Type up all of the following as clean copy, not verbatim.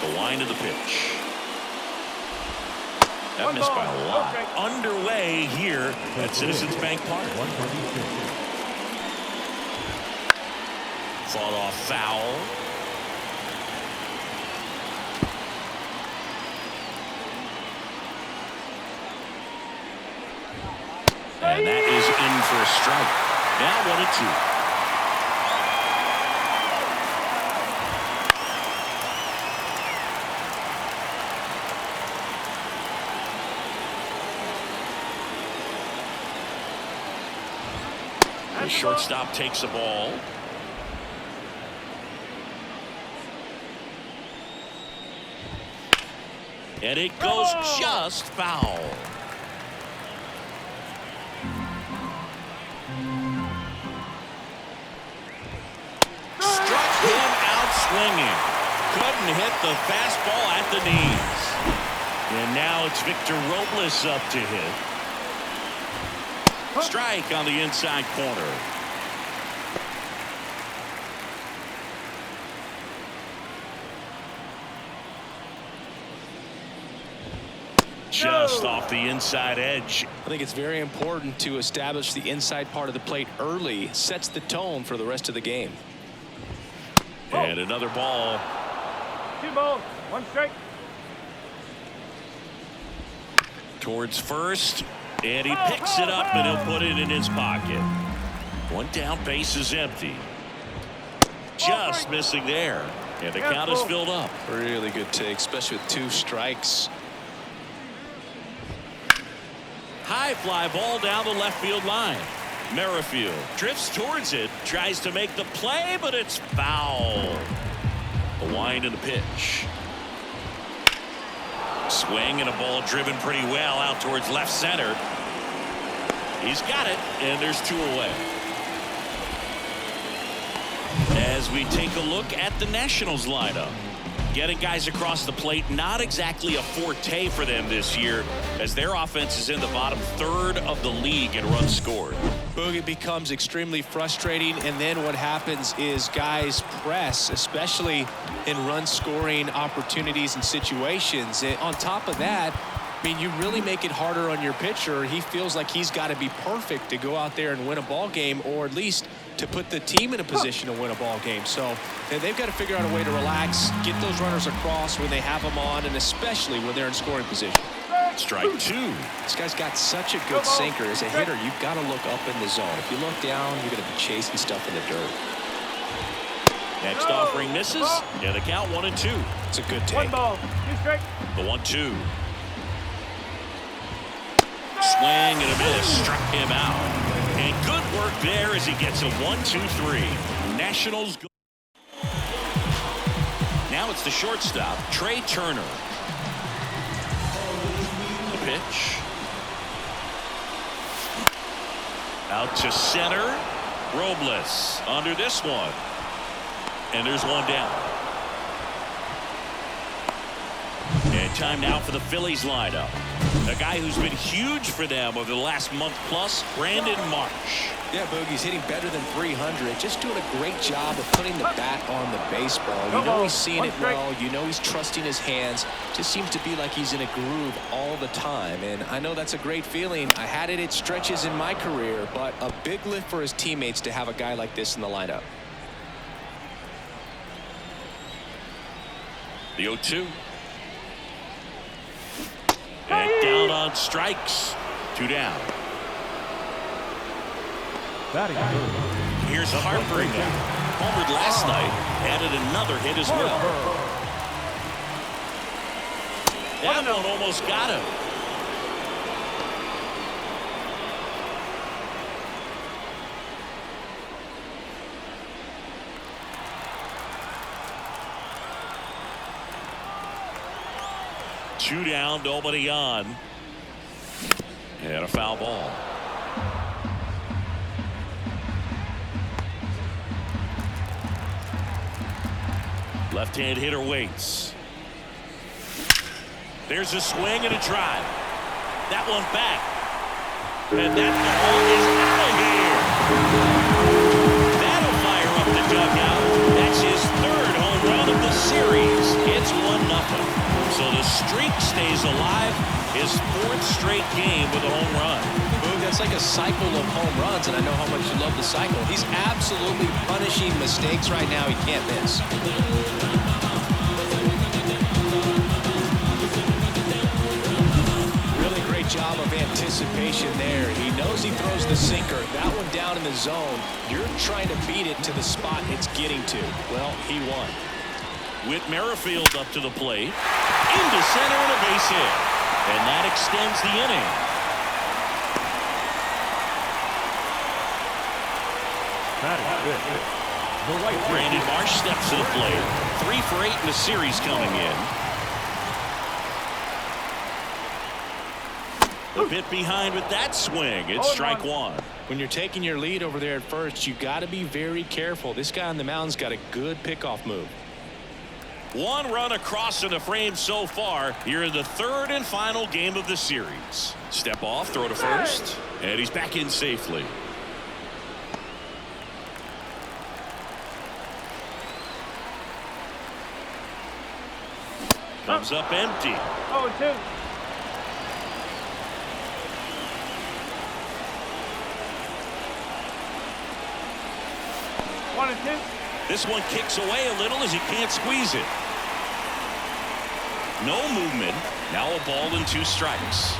The wind of the pitch. That missed by a lot. Underway here at Citizens Bank Park. Fought off foul. And that is in for a strike. Now 1-2. The shortstop takes the ball. And it goes just foul. Struck him out swinging. Couldn't hit the fastball at the knees. And now it's Victor Robles up to hit. Strike on the inside corner. Just off the inside edge. I think it's very important to establish the inside part of the plate early. Sets the tone for the rest of the game. And another ball. 2 balls, 1 strike. Towards first. And he picks it up and he'll put it in his pocket. 1 down, base is empty. Just missing there. And the count is filled up. Really good take, especially with 2 strikes. High fly ball down the left field line. Merrifield drifts towards it, tries to make the play, but it's foul. The wind and the pitch. Swing and a ball driven pretty well out towards left center. He's got it, and there's 2 away. As we take a look at the Nationals lineup. Getting guys across the plate, not exactly a forte for them this year, as their offense is in the bottom 1/3 of the league in runs scored. It becomes extremely frustrating, and then what happens is guys press, especially in run scoring opportunities and situations. And on top of that, I mean, you really make it harder on your pitcher. He feels like he's got to be perfect to go out there and win a ball game, or at least to put the team in a position to win a ball game. So they've got to figure out a way to relax, get those runners across when they have them on, and especially when they're in scoring position. Strike 2. This guy's got such a good sinker. As a hitter, you've got to look up in the zone. If you look down, you're going to be chasing stuff in the dirt. Next offering misses, and the count 1-2. It's a good take. 1 ball, 2 strike. The 1-2. Swing and a miss, struck him out. And good work there as he gets a 1-2-3. Nationals go. Now it's the shortstop, Trey Turner. The pitch. Out to center. Robles under this one. And there's 1 down. And time now for the Phillies lineup. A guy who's been huge for them over the last month plus, Brandon Marsh. Yeah, Boogie's hitting better than 300. Just doing a great job of putting the bat on the baseball. You know he's seeing it well. You know he's trusting his hands. Just seems to be like he's in a groove all the time. And I know that's a great feeling. I had it at stretches in my career, but a big lift for his teammates to have a guy like this in the lineup. The 0-2. And down on strikes. 2 down. Here's Harper now. Homered last night. Added another hit as well. That one almost got him. Two down, nobody on. And a foul ball. Left-hand hitter waits. There's a swing and a drive. That one back. And that ball is out of here. That'll fire up the dugout. That's his 3rd home run of the season. series. It's 1-0. So the streak stays alive. His 4th straight game with a home run. Boog, that's like a cycle of home runs, and I know how much you love the cycle. He's absolutely punishing mistakes right now. He can't miss. Really great job of anticipation there. He knows he throws the sinker. That one down in the zone. You're trying to beat it to the spot it's getting to. Well, he won. Whit Merrifield up to the plate. Into center and a base hit. And that extends the inning. Brandon Marsh steps to the plate. 3 for 8 in the series coming in. A bit behind with that swing. It's strike 1. When you're taking your lead over there at first, you got to be very careful. This guy on the mound's got a good pickoff move. 1 run across in the frame so far here in the 3rd and final game of the series. Step off, throw to first, and he's back in safely. Comes up empty. 0-2. This one kicks away a little as he can't squeeze it. No movement. Now a ball and 2 strikes.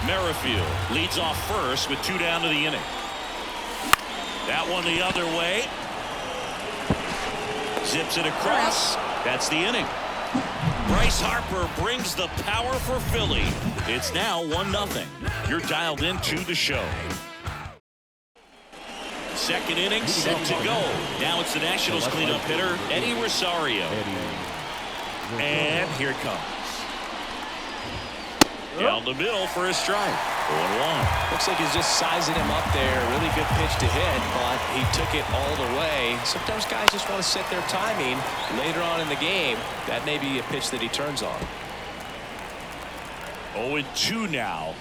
Merrifield leads off first with 2 down to the inning. That one the other way. Zips it across. That's the inning. Bryce Harper brings the power for Philly. It's now 1-0. You're dialed into the show. 2nd inning set to go. Now it's the Nationals cleanup hitter, Eddie Rosario. And here it comes. Down the middle for a strike. 0-1. Looks like he's just sizing him up there. Really good pitch to hit, but he took it all the way. Sometimes guys just want to set their timing later on in the game. That may be a pitch that he turns on. 0-2 now.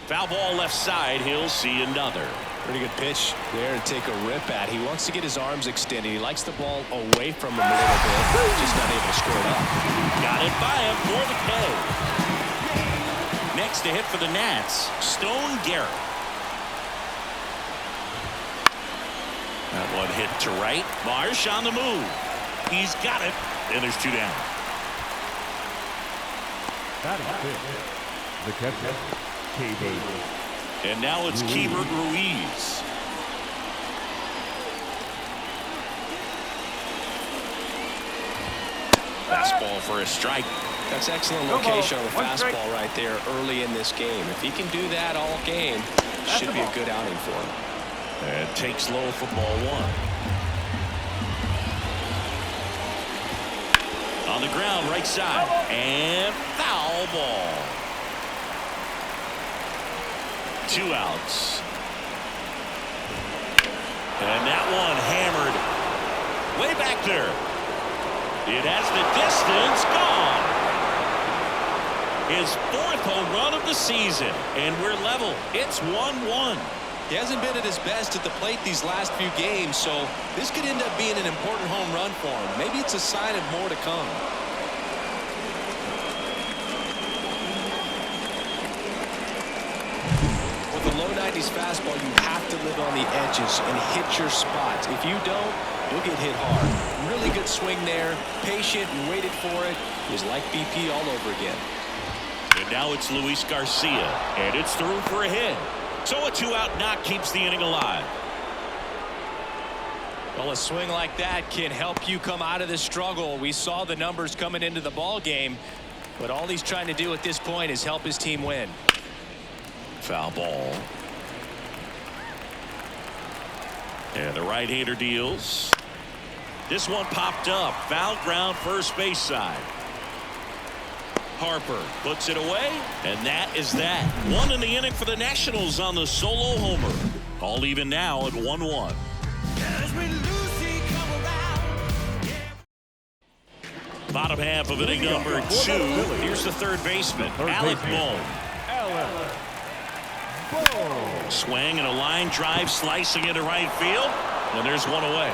Foul ball left side. He'll see another. Pretty good pitch there to take a rip at. He wants to get his arms extended. He likes the ball away from him a little bit. Just not able to score it up. Got it by him for the K. Next to hit for the Nats, Stone Garrett. That one hit to right. Marsh on the move. He's got it. And there's 2 down. The catcher. And now it's Keibert Ruiz. Fastball for a strike. That's excellent location on the fastball right there early in this game. If he can do that all game, should be a good outing for him. And takes low for ball 1. On the ground, right side. And foul ball. 2 outs. And that one hammered way back there. It has the distance gone. His 4th home run of the season. And we're level. It's 1-1. He hasn't been at his best at the plate these last few games, so this could end up being an important home run for him. Maybe it's a sign of more to come. With a low 90s fastball, you have to live on the edges and hit your spots. If you don't, you'll get hit hard. Really good swing there. Patient and waited for it. It was like BP all over again. And now it's Luis Garcia. And it's through for a hit. So a 2-out knock keeps the inning alive. Well, a swing like that can help you come out of this struggle. We saw the numbers coming into the ball game, but all he's trying to do at this point is help his team win. Foul ball. And the right-hander deals. This one popped up. Foul ground first base side. Harper puts it away, and that is that. 1 in the inning for the Nationals on the solo homer. All even now at 1-1. Bottom half of inning number 2. Here's the third baseman, Alec Bohm. Swing and a line drive slicing into right field, and there's one away.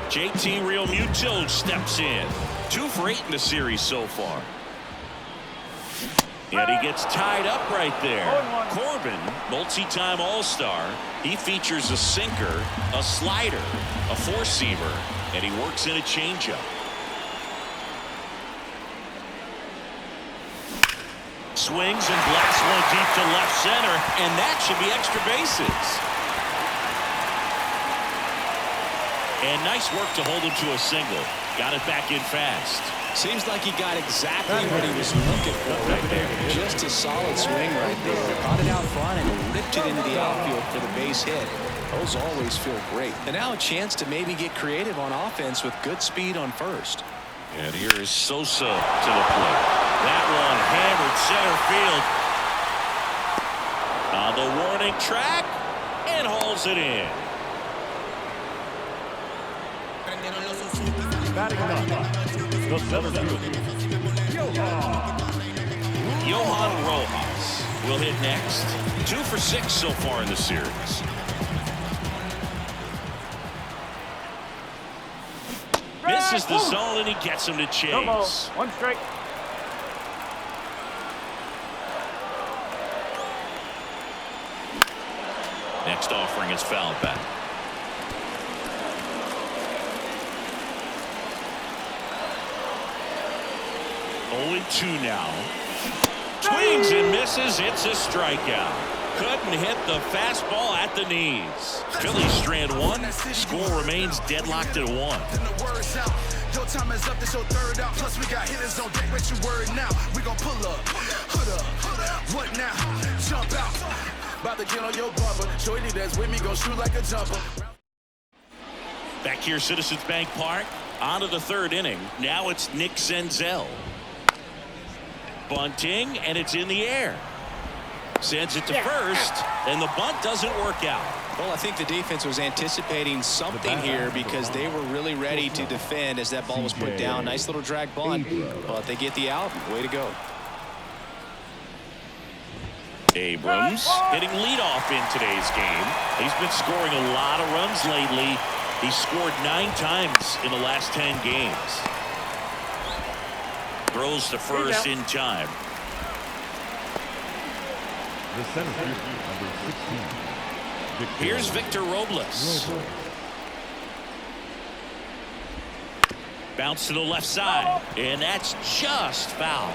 JT Realmuto steps in. 2 for 8 in the series so far. And he gets tied up right there. Corbin, multi-time All-Star. He features a sinker, a slider, a four-seamer, and he works in a changeup. Swings and blasts one deep to left center, and that should be extra bases. And nice work to hold him to a single. Got it back in fast. Seems like he got exactly what he was looking for right there. Just a solid swing right there. Caught it out front and ripped it into the outfield for the base hit. Those always feel great. And now a chance to maybe get creative on offense with good speed on first. And here is Sosa to the plate. That one hammered center field. On the warning track and hauls it in. Batting up. The center field. Johan Rojas will hit next. 2 for 6 so far in the series. Misses the zone and he gets him to chase. No ball. 1 strike. Next offering is fouled back. 0-2 now. Swings and misses. It's a strikeout. Couldn't hit the fastball at the knees. Phillies strand 1. Score remains deadlocked at 1. Your time is up, this your third out. Plus we got hitters on deck, but you worried now. We gon' pull up, hood up, what now? Jump out, about to get on your bumper. Shorty that's with me, gon' shoot like a jumper. Back here, Citizens Bank Park. On to the 3rd inning. Now it's Nick Senzel. Bunting, and it's in the air. Sends it to first, and the bunt doesn't work out. Well, I think the defense was anticipating something here because they were really ready to defend as that ball was put down. Nice little drag bunt, but they get the out. Way to go. Abrams hitting leadoff in today's game. He's been scoring a lot of runs lately. He scored 9 times in the last 10 games. Throws to first in time. The center field, number 16. Here's Victor Robles. Bounce to the left side, and that's just foul.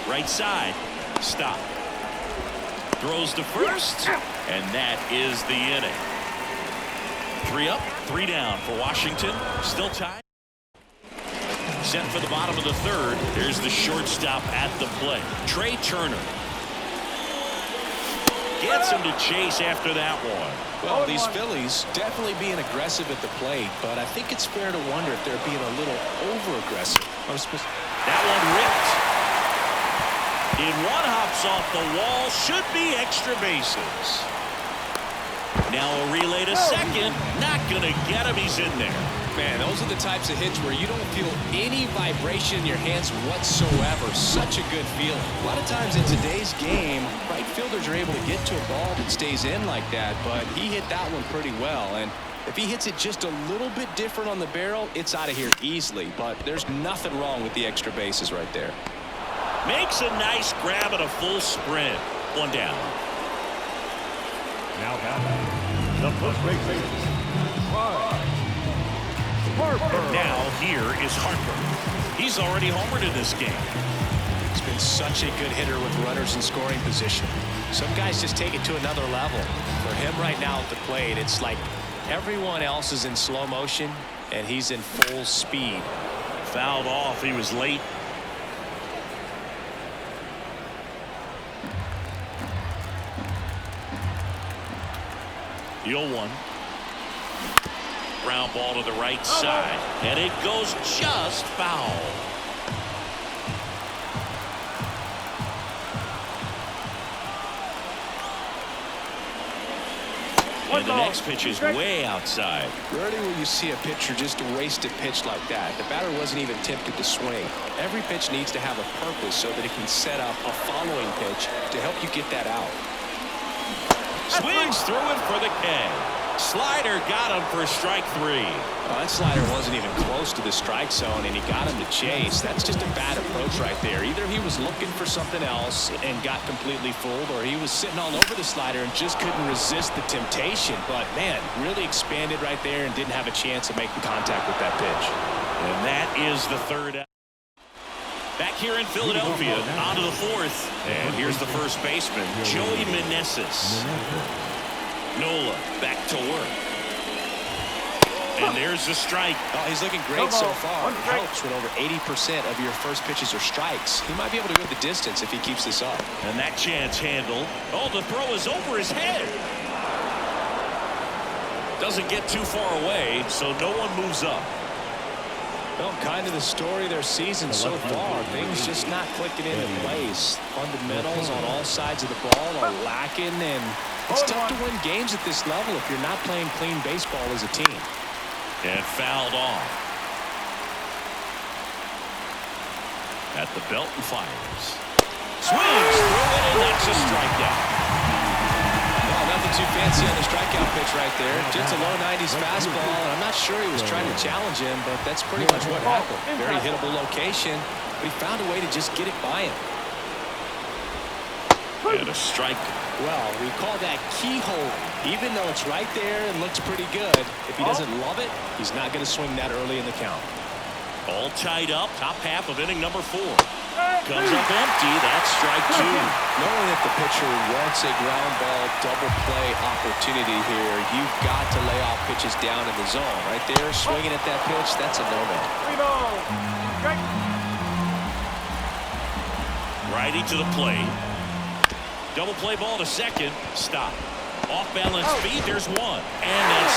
Right side, stop. Throws to first, and that is the inning. 3 up, 3 down for Washington. Still tied. Set for the bottom of the 3rd. There's the shortstop at the plate. Trey Turner gets him to chase after that one. Well, these Phillies definitely being aggressive at the plate, but I think it's fair to wonder if they're being a little over-aggressive. That one ripped. In one hops off the wall. Should be extra bases. Now a relay to second. Not going to get him. He's in there. Man, those are the types of hits where you don't feel any vibration in your hands whatsoever. Such a good feeling. A lot of times in today's game, right fielders are able to get to a ball that stays in like that, but he hit that one pretty well. And if he hits it just a little bit different on the barrel, it's out of here easily. But there's nothing wrong with the extra bases right there. Makes a nice grab at a full sprint. 1 down. Now batting, the first base Harper. Now here is Harper. He's already homered in this game. He's been such a good hitter with runners in scoring position. Some guys just take it to another level. For him right now at the plate, it's like everyone else is in slow motion and he's in full speed. Fouled off. He was late. The 0-1. Ground ball to the right side, and it goes just foul. And the next pitch is way outside. Rarely will you see a pitcher just waste a pitch like that. The batter wasn't even tempted to swing. Every pitch needs to have a purpose so that it can set up a following pitch to help you get that out. Swings through it for the K. Slider got him for strike 3. Well, that slider wasn't even close to the strike zone, and he got him to chase. That's just a bad approach right there. Either he was looking for something else and got completely fooled, or he was sitting all over the slider and just couldn't resist the temptation. But, man, really expanded right there and didn't have a chance of making contact with that pitch. And that is the third out. Back here in Philadelphia, on to the fourth. And here's the first baseman, Joey Meneses. Nola back to work. And there's the strike. Oh, he's looking great so far. It helps when over 80% of your first pitches are strikes. He might be able to go the distance if he keeps this up. And that chance handled. Oh, the throw is over his head. Doesn't get too far away, so no one moves up. Well, kind of the story of their season so far. Things just not clicking into place. Fundamentals on all sides of the ball are lacking, and it's tough to win games at this level if you're not playing clean baseball as a team. And fouled off. At the belt and fires. Swings through it, and that's a strikeout. Well, nothing too fancy on the strikeout pitch right there. Just a low 90s fastball, and I'm not sure he was trying to challenge him, but that's pretty much what happened. Very hittable location, but he found a way to just get it by him. And a strike. Well, we call that keyhole. Even though it's right there and looks pretty good, if he doesn't love it, he's not going to swing that early in the count. All tied up, top half of inning number 4. Comes up empty. That's strike 2. Knowing that the pitcher wants a ground ball double play opportunity here, you've got to lay off pitches down in the zone. Right there, swinging at that pitch, that's a no-no. Righty to the plate. Double play ball to second. Stop. Off balance feet. There's 1. And that's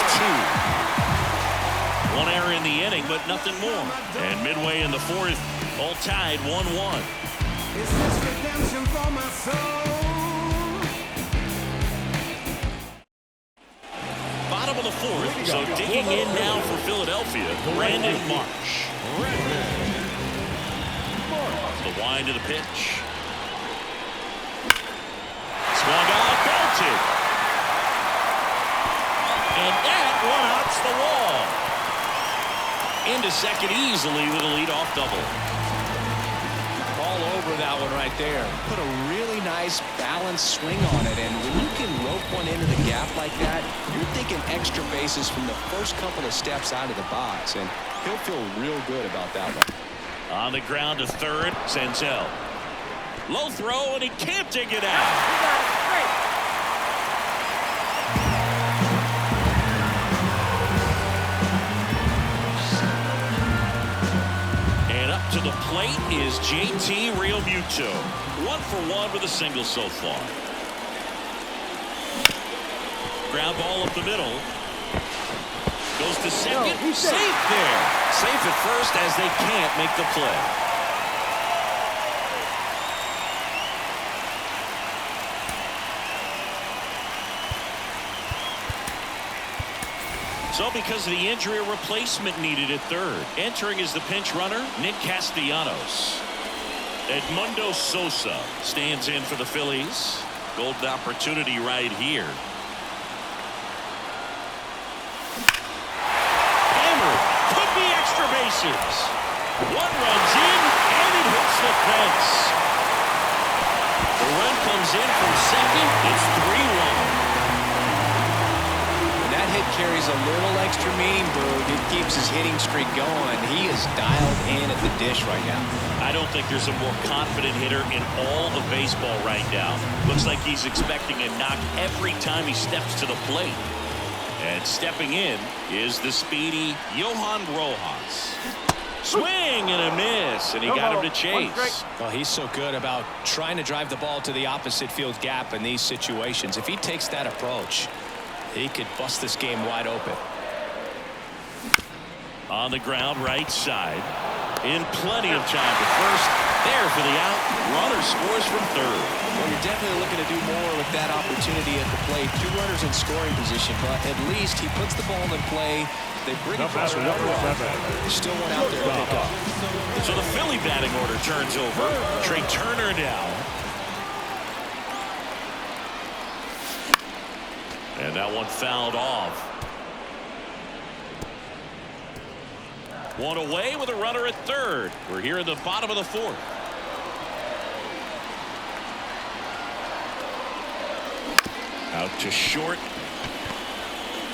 2. One error in the inning, but nothing more. And midway in the 4th, all tied 1-1. Bottom of the 4th, so digging in now for Philadelphia, Brandon Marsh. The wind of the pitch. Swung out, belted. And that one hops the wall. Into second easily with a leadoff double. All over that one right there. Put a really nice balanced swing on it, and when you can rope one into the gap like that, you're thinking extra bases from the first couple of steps out of the box, and he'll feel real good about that one. On the ground to third, Senzel. Low throw, and he can't dig it out. To the plate is JT Realmuto. 1-for-1 with a single so far. Ground ball up the middle. Goes to second. Safe there. Safe at first as they can't make the play. So because of the injury, a replacement needed at third. Entering is the pinch runner, Nick Castellanos. Edmundo Sosa stands in for the Phillies. Golden opportunity right here. Hammered. Could be extra bases. One runs in, and it hits the fence. The run comes in from second. It's 3-1. That hit carries a little extra meaning, Boog. It keeps his hitting streak going. He is dialed in at the dish right now. I don't think there's a more confident hitter in all of baseball right now. Looks like he's expecting a knock every time he steps to the plate. And stepping in is the speedy Johan Rojas. Swing and a miss, and he got him to chase. Well, he's so good about trying to drive the ball to the opposite field gap in these situations. If he takes that approach, he could bust this game wide open. On the ground, right side. In plenty of time to first. There for the out. Runner scores from third. Well, you're definitely looking to do more with that opportunity at the plate. 2 runners in scoring position, but at least he puts the ball in play. They bring across a runner off. There's still one out there to pick up. So the Philly batting order turns over. Trey Turner down. And that one fouled off. One away with a runner at third. We're here in the bottom of the fourth. Out to short.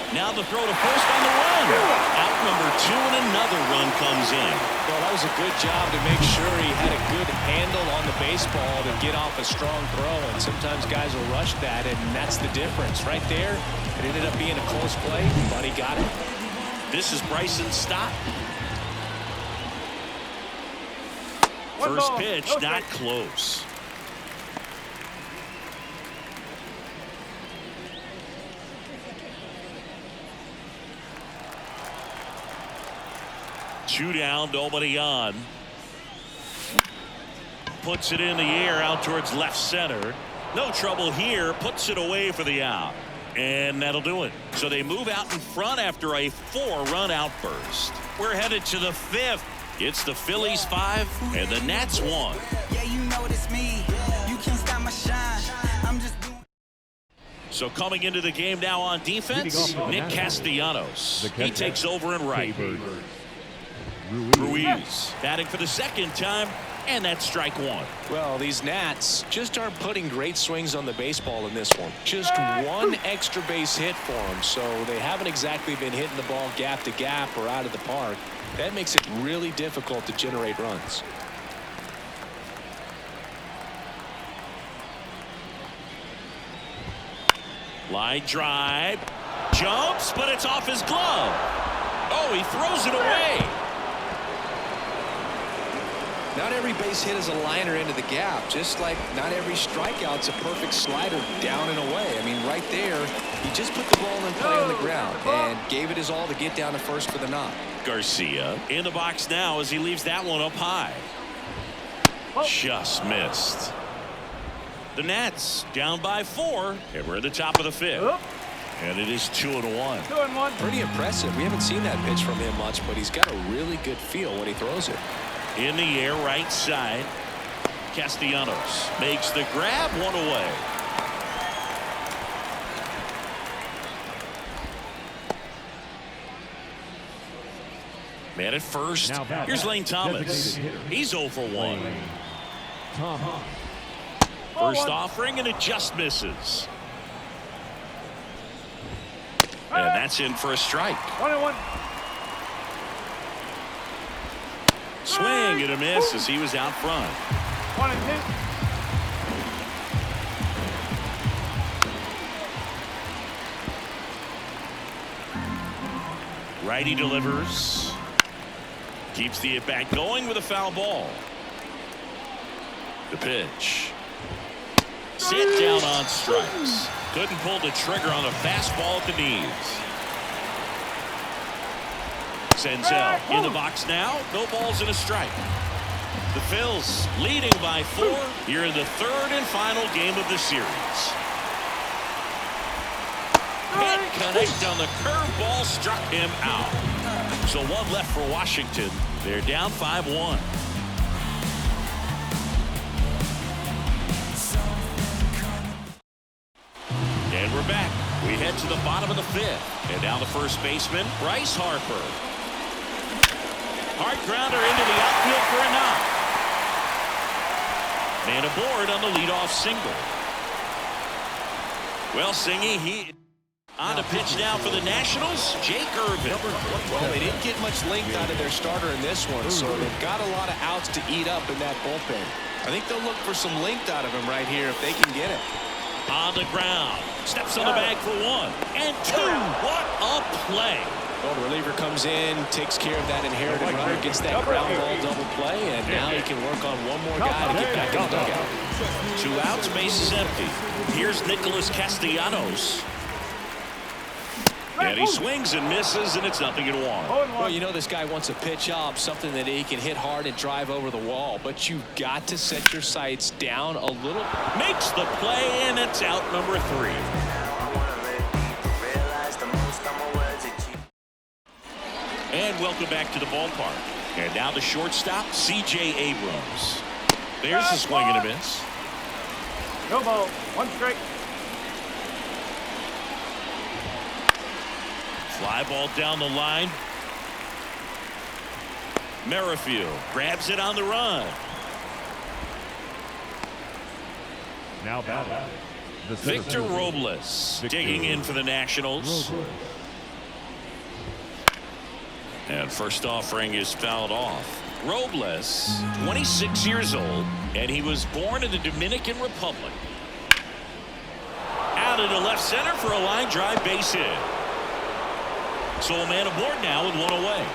Now the throw to first on the run. Out number 2 and another run comes in. Well, that was a good job to make sure he had a good handle on the baseball to get off a strong throw. And sometimes guys will rush that, and that's the difference. Right there, it ended up being a close play, but he got it. This is Bryson's stop. First pitch, not close. Two down, nobody on. Puts it in the air out towards left center. No trouble here. Puts it away for the out. And that'll do it. So they move out in front after a 4-run outburst. We're headed to the 5th. It's the Phillies 5 and the Nats 1. Yeah, you know it's me. You can't stop my shine. I'm just doing. So coming into the game now on defense, Nick Castellanos. He takes over in right. Ruiz batting for the second time, and that's strike 1. Well, these Nats just aren't putting great swings on the baseball in this one. Just one extra base hit for them, so they haven't exactly been hitting the ball gap to gap or out of the park. That makes it really difficult to generate runs. Line drive, jumps, but it's off his glove. Oh, he throws it away. Not every base hit is a liner into the gap, just like not every strikeout's a perfect slider down and away. I mean, right there, he just put the ball in play on the ground and gave it his all to get down to first for the knock. Garcia in the box now as he leaves that one up high. Just missed. The Nats down by 4, and we're at the top of the 5th. And it is 2-1. 2-1. Pretty impressive. We haven't seen that pitch from him much, but he's got a really good feel when he throws it. In the air, right side. Castellanos makes the grab, one away. Man at first. Here's Lane Thomas. He's 0 for 1. First offering, and it just misses. And that's in for a strike. 1-1. Swing and a miss as he was out front. 1-2. Righty delivers. Keeps the at-bat going with a foul ball. The pitch. Sit down on strikes. Couldn't pull the trigger on a fastball at the knees. Senzel in the box now. No balls and a strike. The Phils leading by 4 here in the 3rd and final game of the series. Hit connect on the curveball, struck him out. So 1 left for Washington. They're down 5-1. And we're back. We head to the bottom of the 5th. And now the first baseman, Bryce Harper. Hard grounder into the outfield for a knock. Man aboard on the leadoff single. Well, Singy, he on the pitch now for the Nationals, Jake Irvin. Well, they didn't get much length out of their starter in this one, so they've got a lot of outs to eat up in that bullpen. I think they'll look for some length out of him right here if they can get it. On the ground. Steps on the bag for 1 and 2. What a play. Well, the reliever comes in, takes care of that inherited runner, gets that ground ball double play, and now he can work on one more guy to get back in the dugout. 2 outs, base is empty. Here's Nicholas Castellanos. And he swings and misses, and it's 0-1. Well, you know this guy wants a pitch up, something that he can hit hard and drive over the wall, but you've got to set your sights down a little. Makes the play, and it's out number 3. And welcome back to the ballpark. And now the shortstop, C.J. Abrams. There's a swing and a miss. No ball. 1 strike. Fly ball down the line. Merrifield grabs it on the run. Now batting. The center Victor fielder, Robles Victor digging in for the Nationals. Robles. And first offering is fouled off. Robles, 26 years old, and he was born in the Dominican Republic. Out into left center for a line drive base hit. So a man aboard now with one away.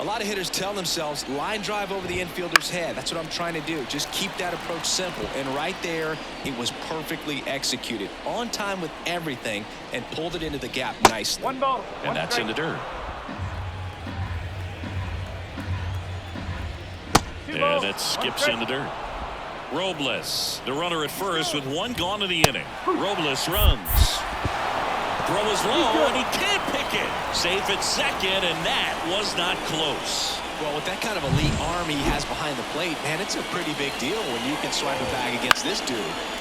A lot of hitters tell themselves line drive over the infielder's head. That's what I'm trying to do. Just keep that approach simple. And right there, it was perfectly executed. On time with everything and pulled it into the gap nicely. One ball. And that's in the dirt. And it skips in the dirt. Robles, the runner at first with one gone in the inning. Robles runs. Throw is low, and he can't pick it. Safe at second, and that was not close. Well, with that kind of elite arm he has behind the plate, man, it's a pretty big deal when you can swipe a bag against this dude.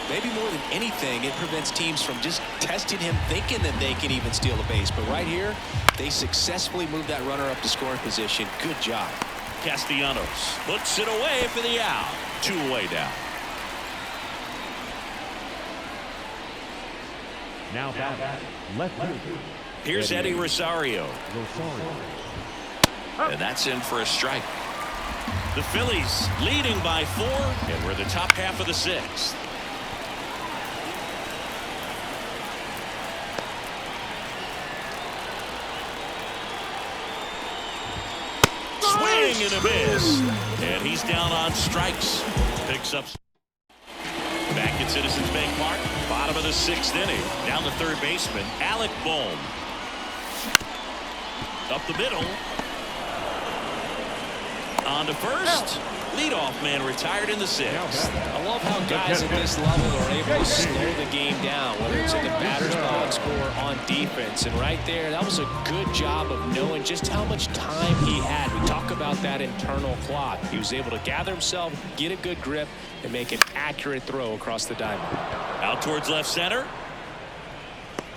Maybe more than anything, it prevents teams from just testing him, thinking that they can even steal a base. But right here, they successfully moved that runner up to scoring position. Good job. Castellanos puts it away for the out. 2 away now. Now batting. Left fielder. Here's Eddie Rosario. Rosario. And that's in for a strike. The Phillies leading by 4, and we're the top half of the 6th. Swing and a miss. And he's down on strikes. Picks up. Back at Citizens Bank Park, bottom of the 6th inning. Down the third baseman, Alec Bohm. Up the middle. On to first. Leadoff man retired in the 6th. I love how guys at this level are able to slow the game down, whether it's in the batter's box or on defense. And right there, that was a good job of knowing just how much time he had. We talk about that internal clock. He was able to gather himself, get a good grip, and make an accurate throw across the diamond. Out towards left center.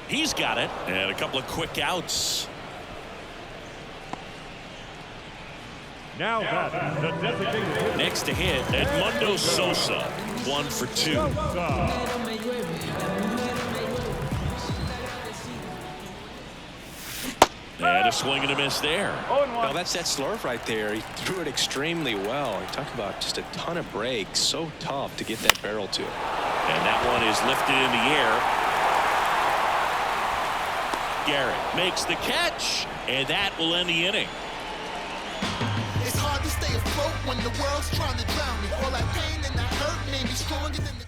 He's got it. And a couple of quick outs. Now batting. The designated hitter. Next to hit, Edmundo Sosa. 1 for 2. And a swing and a miss there. Well, that's that slurve right there. He threw it extremely well. You talk about just a ton of breaks. So tough to get that barrel to. And that one is lifted in the air. Garrett makes the catch, and that will end the inning. It's hard to stay afloat when the world's trying to drown me. All that pain and that hurt made me stronger than the...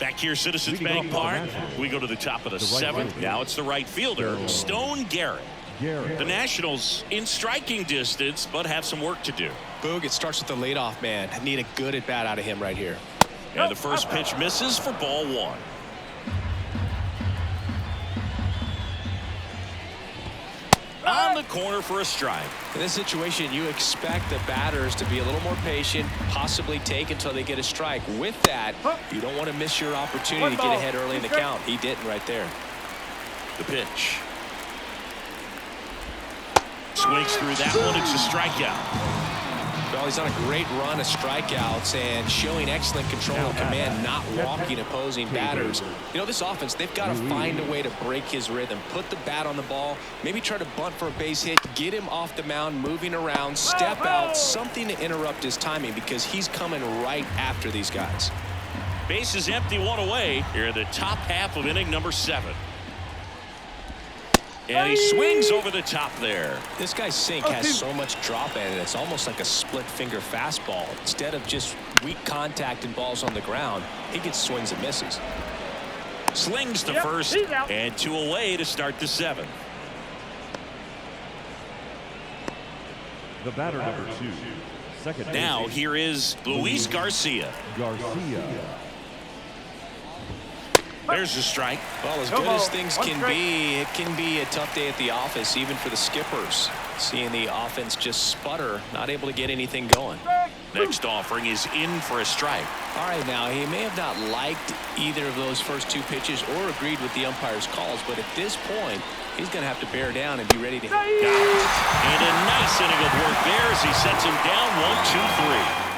Back here, Citizens Bank Park. We go to the top of the 7th. Now it's the right fielder, Stone Garrett. The Nationals in striking distance, but have some work to do. Boog, it starts with the leadoff man. I need a good at bat out of him right here. And the first pitch misses for ball 1. On the corner for a strike. In this situation, you expect the batters to be a little more patient, possibly take until they get a strike. With that, you don't want to miss your opportunity to get ahead early in the count. He didn't right there. The pitch. Swings through that one. It's a strikeout. Well, he's on a great run of strikeouts and showing excellent control and command, not walking opposing batters. You know, this offense, they've got to find a way to break his rhythm, put the bat on the ball, maybe try to bunt for a base hit, get him off the mound, moving around, step out, something to interrupt his timing because he's coming right after these guys. Base is empty, 1 away. Here in the top half of inning number 7. And he swings over the top there. This guy's sink has so much drop in it. It's almost like a split finger fastball. Instead of just weak contact and balls on the ground, he gets swings and misses. Slings to first and 2 away to start the 7th. The batter number 2. Second. Now here is Luis Garcia. Garcia. There's a strike. Well, as good as things can be, it can be a tough day at the office, even for the skippers. Seeing the offense just sputter, not able to get anything going. Next offering is in for a strike. All right, now he may have not liked either of those first two pitches or agreed with the umpire's calls, but at this point, he's going to have to bear down and be ready to hit. And a nice inning of work there as he sets him down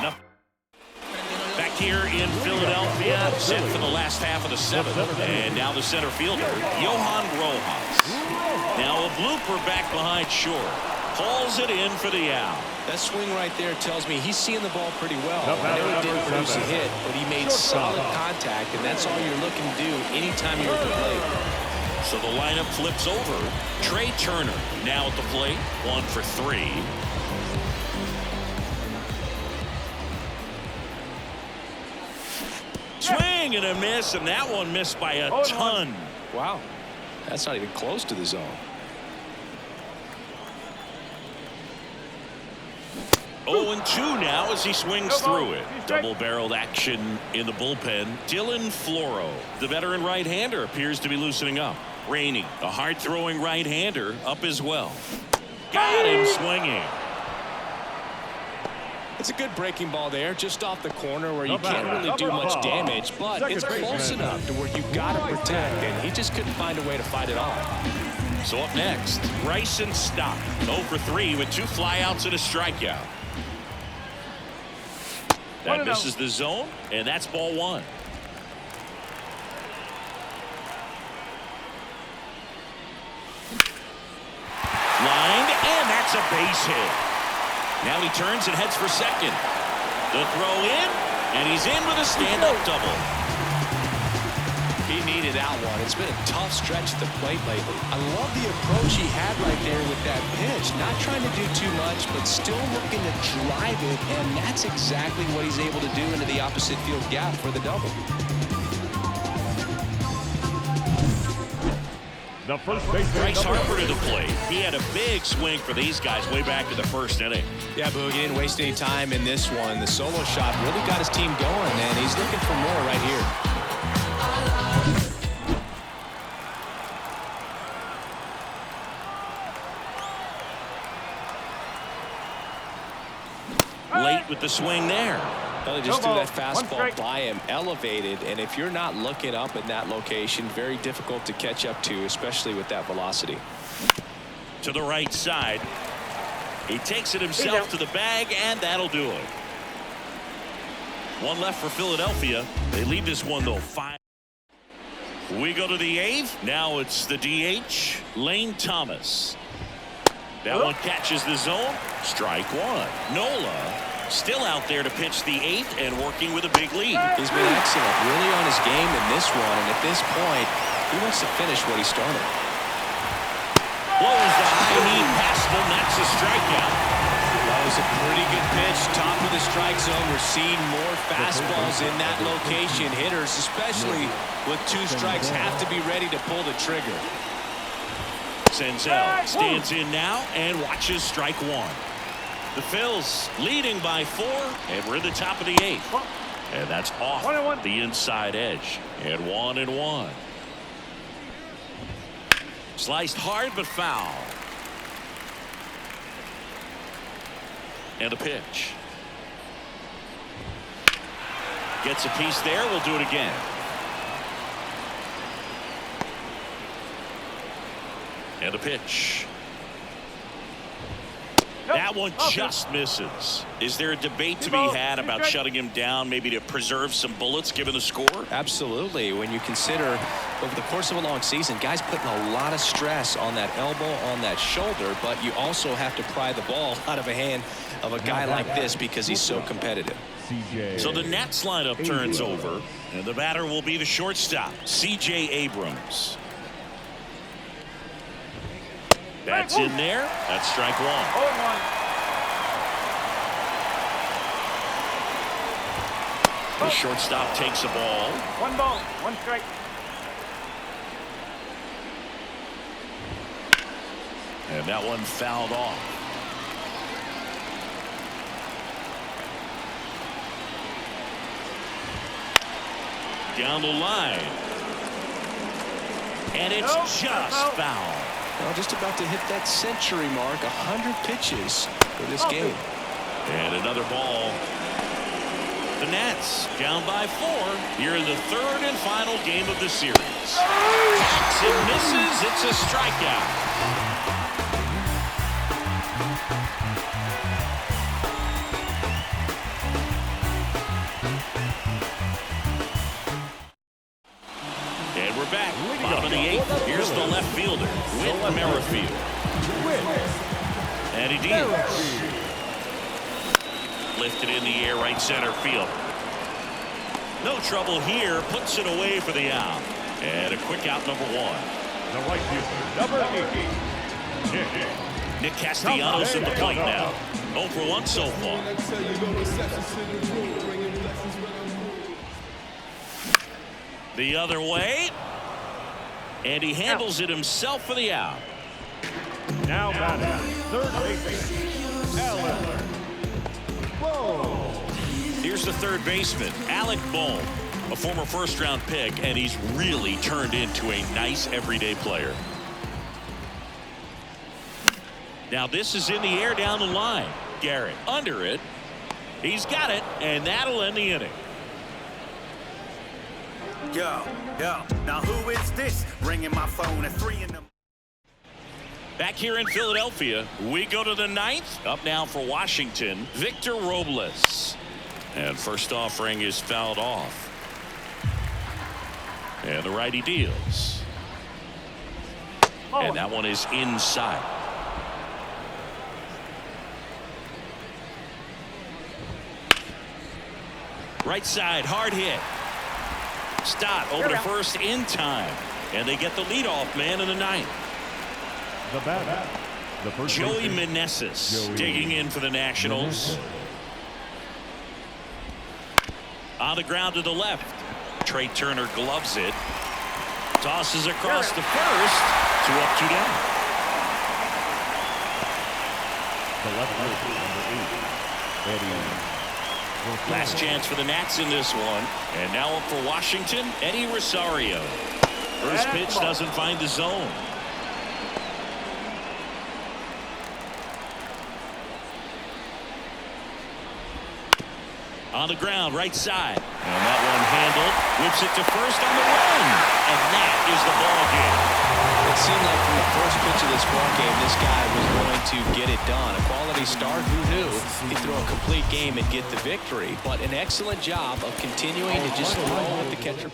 1-2-3. Back here in Philadelphia, set for the last half of the seventh. And now the center fielder, Johan Rojas. Now a blooper back behind short. Pulls it in for the out. That swing right there tells me he's seeing the ball pretty well. I know he didn't produce a hit, but he made solid contact, and that's all you're looking to do anytime you're at the plate. So the lineup flips over. Trey Turner now at the plate, 1 for 3. Swing and a miss, and that one missed by a ton. Wow, that's not even close to the zone. 0-2 now as he swings through it. Double-barreled action in the bullpen. Dylan Floro, the veteran right-hander, appears to be loosening up. Rainey, a hard-throwing right-hander, up as well. Got him swinging. It's a good breaking ball there, just off the corner where you can't really do much damage, but it's close enough to where you got to protect, and he just couldn't find a way to fight it off. So up next, Bryson Stott, 0 for 3 with 2 flyouts and a strikeout. That misses the zone, and that's ball 1. Lined, and that's a base hit. Now he turns and heads for second. The throw in, and he's in with a stand-up double. He needed that one. It's been a tough stretch at the plate lately. I love the approach he had right there with that pitch. Not trying to do too much, but still looking to drive it, and that's exactly what he's able to do into the opposite field gap for the double. The first base Bryce Harper to the plate. He had a big swing for these guys way back in the first inning. Yeah, Boog, he didn't waste any time in this one. The solo shot really got his team going, and he's looking for more right here. Late with the swing there. Well, they just threw that fastball by him, elevated, and if you're not looking up in that location, very difficult to catch up to, especially with that velocity. To the right side. He takes it himself to the bag, and that'll do it. 1 left for Philadelphia. They lead this one, though, 5. We go to the 8th. Now it's the DH, Lane Thomas. That one catches the zone. Strike 1. Nola still out there to pitch the 8th and working with a big lead. He's been excellent, really on his game in this one, and at this point, he wants to finish what he started. Blows the high knee past him. That's a strikeout. That was a pretty good pitch, top of the strike zone. We're seeing more fastballs in that location. Hitters, especially with 2 strikes, have to be ready to pull the trigger. Senzel stands in now and watches strike 1. The Phils leading by 4, and we're in the top of the 8th. And that's off the inside edge. And 1-1. Sliced hard but foul. And a pitch. Gets a piece there. We'll do it again. And a pitch. That one just misses. Is there a debate to be had about shutting him down, maybe to preserve some bullets given the score? Absolutely. When you consider over the course of a long season, guys putting a lot of stress on that elbow, on that shoulder, but you also have to pry the ball out of a hand of a guy like this because he's so competitive. So the Nats lineup turns over, and the batter will be the shortstop, C.J. Abrams. That's in there. That's strike 1. 0-1. The shortstop takes a ball. 1 ball, 1 strike. And that one fouled off. Down the line. And it's just foul. Well, just about to hit that century mark, 100 pitches for this game. And another ball. The Nats down by 4 here in the third and final game of the series. Jackson misses. It's a strikeout. And we're back. Bottom of the 8th. Here's the left fielder, Whit Merrifield. And he deals. Lifted in the air, right center field. No trouble here. Puts it away for the out. And a quick out, number 1. The right fielder, number 8, Nick Castellanos at the plate now. 0 for 1 so far. The other way. And he handles it himself for the out. Now batting, third baseman, Alec Bohm. Here's the third baseman, Alec Bohm, a former first-round pick, and he's really turned into a nice everyday player. Now this is in the air down the line. Garrett under it. He's got it, and that'll end the inning. Yo, now who is this ringing my phone at 3 in the... Back here in Philadelphia, we go to the 9th. Up now for Washington, Victor Robles. And first offering is fouled off. And the righty deals. And that one is inside. Right side, hard hit. Stott over to first in time. And they get the leadoff man in the 9th. The batter, the first Joey baseman, Meneses digging in for the Nationals. On the ground to the left. Trey Turner gloves it. Tosses across to first. 2 up, 2 down. The left fielder, number 8, Eddie. Last chance for the Nats in this one. And now up for Washington, Eddie Rosario. First pitch doesn't find the zone. On the ground, right side. And that one handled. Whips it to first on the run. And that is the ball game. It seemed like from the first pitch of this ball game, this guy was going to get it done. A quality start, who knew? He'd throw a complete game and get the victory. But an excellent job of continuing to just throw at the catcher.